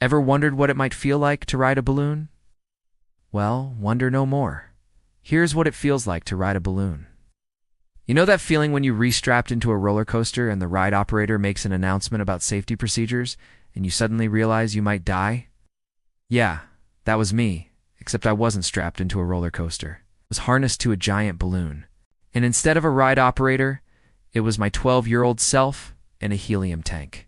Ever wondered what it might feel like to ride a balloon? Well, wonder no more. Here's what it feels like to ride a balloon. You know that feeling when you re-strapped into a roller coaster and the ride operator makes an announcement about safety procedures and you suddenly realize you might die? Yeah, that was me, except I wasn't strapped into a roller coaster. I was harnessed to a giant balloon. And instead of a ride operator, it was my 12-year-old self and a helium tank.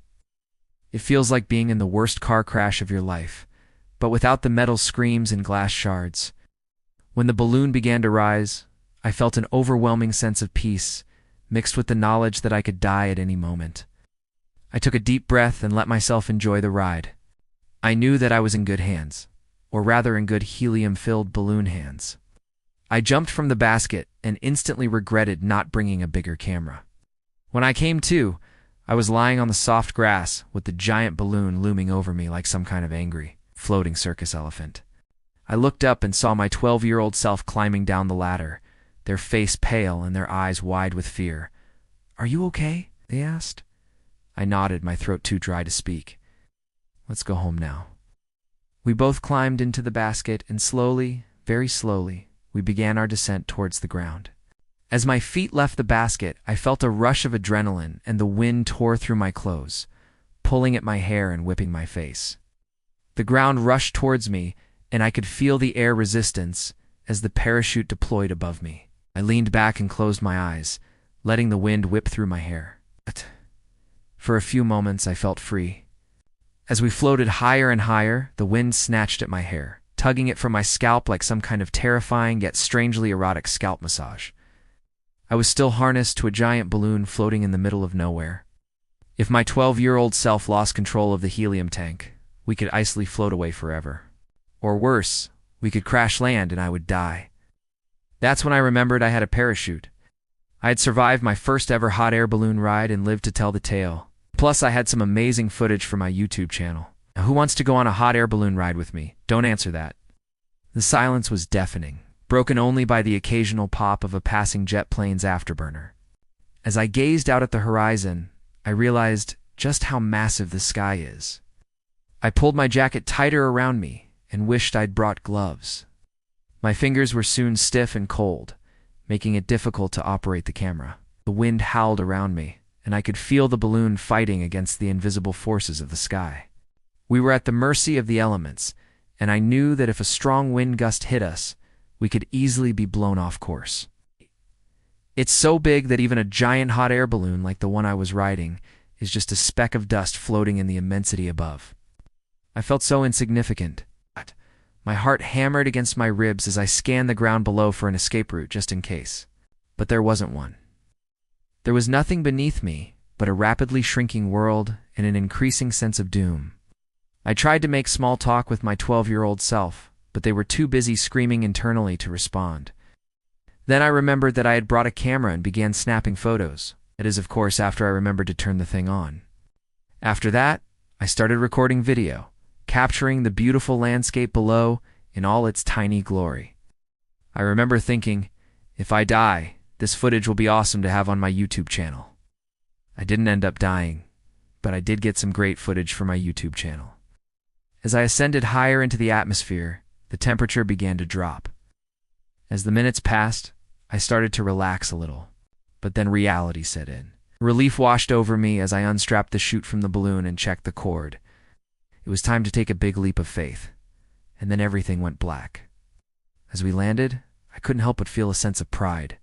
It feels like being in the worst car crash of your life, but without the metal screams and glass shards. When the balloon began to rise, I felt an overwhelming sense of peace, mixed with the knowledge that I could die at any moment. I took a deep breath and let myself enjoy the ride. I knew that I was in good hands, or rather in good helium-filled balloon hands. I jumped from the basket and instantly regretted not bringing a bigger camera. When I came to, I was lying on the soft grass with the giant balloon looming over me like some kind of angry, floating circus elephant. I looked up and saw my 12-year-old self climbing down the ladder, their face pale and their eyes wide with fear. "Are you okay?" they asked. I nodded, my throat too dry to speak. "Let's go home now." We both climbed into the basket and slowly, very slowly, we began our descent towards the ground. As my feet left the basket, I felt a rush of adrenaline and the wind tore through my clothes, pulling at my hair and whipping my face. The ground rushed towards me, and I could feel the air resistance as the parachute deployed above me. I leaned back and closed my eyes, letting the wind whip through my hair. For a few moments, I felt free. As we floated higher and higher, the wind snatched at my hair, tugging it from my scalp like some kind of terrifying yet strangely erotic scalp massage. I was still harnessed to a giant balloon floating in the middle of nowhere. If my 12-year-old self lost control of the helium tank, we could icily float away forever. Or worse, we could crash land and I would die. That's when I remembered I had a parachute. I had survived my first ever hot air balloon ride and lived to tell the tale. Plus, I had some amazing footage for my YouTube channel. Now, who wants to go on a hot air balloon ride with me? Don't answer that. The silence was deafening, broken only by the occasional pop of a passing jet plane's afterburner. As I gazed out at the horizon, I realized just how massive the sky is. I pulled my jacket tighter around me and wished I'd brought gloves. My fingers were soon stiff and cold, making it difficult to operate the camera. The wind howled around me, and I could feel the balloon fighting against the invisible forces of the sky. We were at the mercy of the elements, and I knew that if a strong wind gust hit us, we could easily be blown off course. It's so big that even a giant hot air balloon like the one I was riding is just a speck of dust floating in the immensity above. I felt so insignificant. My heart hammered against my ribs as I scanned the ground below for an escape route just in case. But there wasn't one. There was nothing beneath me but a rapidly shrinking world and an increasing sense of doom. I tried to make small talk with my 12-year-old self, but they were too busy screaming internally to respond. Then I remembered that I had brought a camera and began snapping photos. That is, of course, after I remembered to turn the thing on. After that, I started recording video, capturing the beautiful landscape below in all its tiny glory. I remember thinking, if I die, this footage will be awesome to have on my YouTube channel. I didn't end up dying, but I did get some great footage for my YouTube channel. As I ascended higher into the atmosphere, the temperature began to drop. As the minutes passed, I started to relax a little, but then reality set in. Relief washed over me as I unstrapped the chute from the balloon and checked the cord. It was time to take a big leap of faith, and then everything went black. As we landed, I couldn't help but feel a sense of pride.